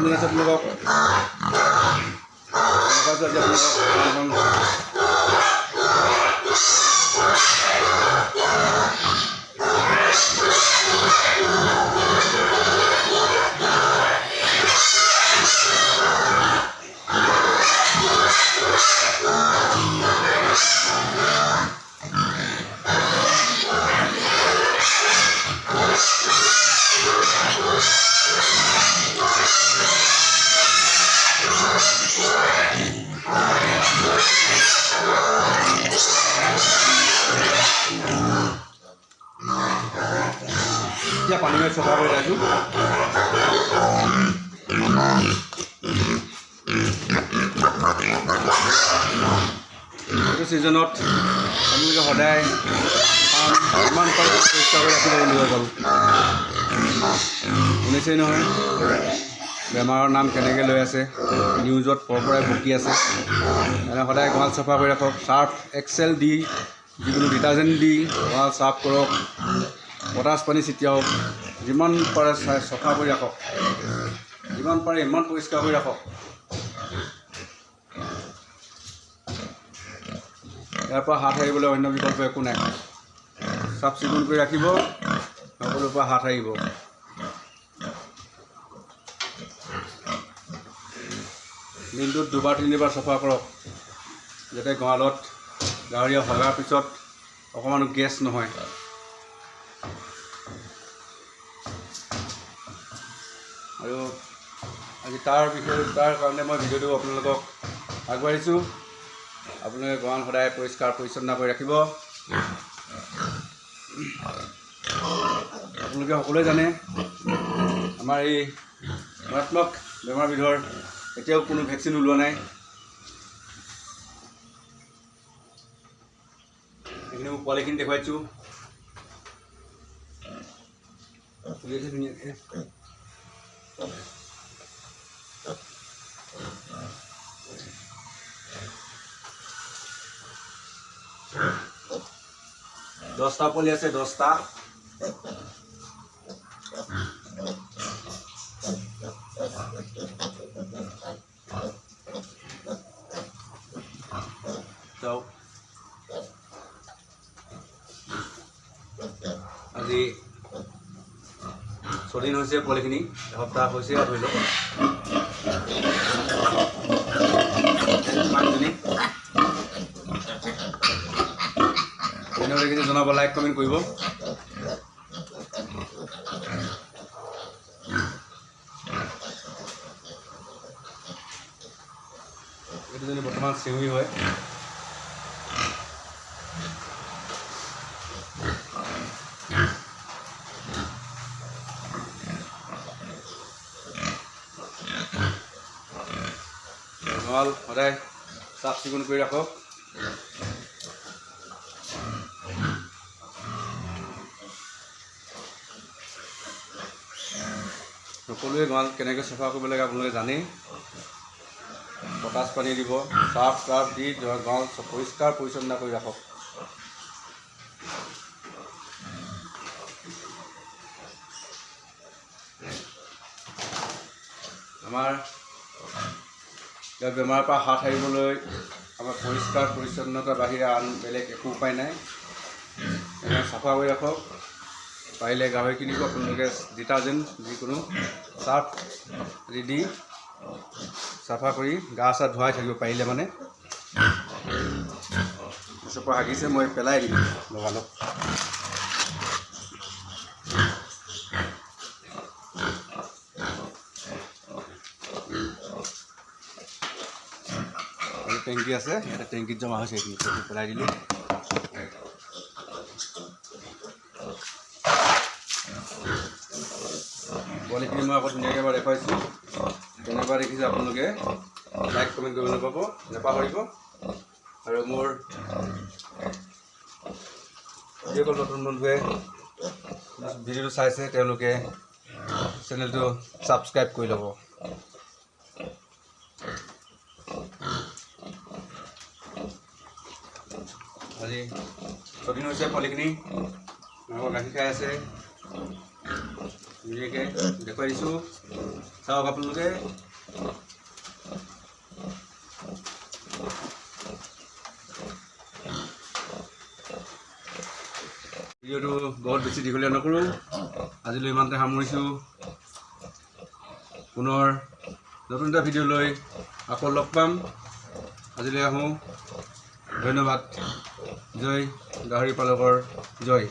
জনাইছোঁ আপোনালোকক আজি এতিয়া পানী মাৰি চফা কৰি ৰাখোঁ। এইটো ছিজনত আপোনালোকে সদায় ইমান পাৰে পৰিষ্কাৰ কৰি ৰাখিব লাগিব বাৰু। শুনিছেই নহয় বেমাৰৰ নাম কেনেকৈ লৈ আছে, নিউজত পৰাই বকি আছে। সদায় গঁৰাল চাফা কৰি ৰাখক। চাৰ্ফ এক্সেল দি যিকোনো ডিটাৰজেণ্ট দি গঁৰাল চাফ কৰক, পটাছ পানী ছিটিয়াওক, যিমান পাৰে চফা কৰি ৰাখক, যিমান পাৰে ইমান পৰিষ্কাৰ কৰি ৰাখক। ইয়াৰ পৰা হাত সাৰিবলৈ অন্য বিকল্প একো নাই। চাফ চিকুণ কৰি ৰাখিব, সকলোৰ পৰা হাত সাৰিব। দিনটোত দুবাৰ তিনিবাৰ চফা কৰক, যাতে গঁৰালত গাহৰিয়ে হগাৰ পিছত অকণমানো গেছ নহয়। আৰু আজি তাৰ কাৰণে মই ভিডিঅ'টো আপোনালোকক আগবাঢ়িছোঁ। আপোনালোকে গঁৰাল সদায় পৰিষ্কাৰ পৰিচ্ছন্ন কৰি ৰাখিব। আপোনালোকে সকলোৱে জানে আমাৰ এই মাৰাত্মক বেমাৰবিধৰ এতিয়াও কোনো ভেকচিন ওলোৱা নাই। এইখিনি মই পোৱালিখিনি দেখুৱাইছোঁ। ধুনীয়াকৈ 10টা পোৱালি আছে, 10টা। আজি 6 দিন হৈছে পোৱালিখিনি, এসপ্তাহ হৈছে ধৰি লওক। কেনেকৈ জনাব, লাইক কমেণ্ট কৰিব। এইটো যদি বৰ্তমান চেউৰী হয়, গঁৰাল সদায় চাফ চিকুণ কৰি ৰাখক। সকলোৱে গঁৰাল কেনেকৈ চাফা কৰিব লাগে আপোনালোকে জানেই। পটাছ পানী দিব, চাৰ্ফ দি গঁৰাল পৰিষ্কাৰ পৰিচ্ছন্ন কৰি ৰাখক। আমাৰ বেমাৰৰ পৰা হাত সাৰিবলৈ আমাৰ পৰিষ্কাৰ পৰিচ্ছন্নতাৰ বাহিৰে আন বেলেগ একো উপায় নাই। চাফা কৰি ৰাখক। পাৰিলে গাহৰি কিনিব আপোনালোকে ডিটাৰজেণ্ট যিকোনো চাৰ্ফ দি চাফা কৰি গা চা ধুৱাই থাকিব পাৰিলে। মানে চপা হাগিছে, মই পেলাই দিম লগালগ। টেংকি আছে, এটা টেংকিত জমা হৈছে, এইখিনি পেলাই দিলোঁ। পোৱালিখিনি মই আকৌ ধুনীয়াকৈ এবাৰ দেখুৱাইছোঁ। কেনেকুৱা দেখিছে আপোনালোকে লাইক কমেণ্ট কৰিব নাপাহৰিব। আৰু মোৰ যিসকল নতুন বন্ধুৱে ভিডিঅ'টো চাইছে তেওঁলোকে চেনেলটো ছাবস্ক্ৰাইব কৰি ল'ব। আজি 6 দিন হৈছে পোৱালিখিনি গাখীৰ খাই আছে। ধুনীয়াকৈ দেখুৱাই দিছোঁ, চাওক আপোনালোকে। ভিডিঅ'টো বহুত বেছি দীঘলীয়া নকৰোঁ, আজিলৈ ইমানতে সামৰিছোঁ। পুনৰ নতুন এটা ভিডিঅ' লৈ আকৌ লগ পাম। আজিলৈ আহোঁ, ধন্যবাদ। জয় গাহৰি পালকৰ জয়।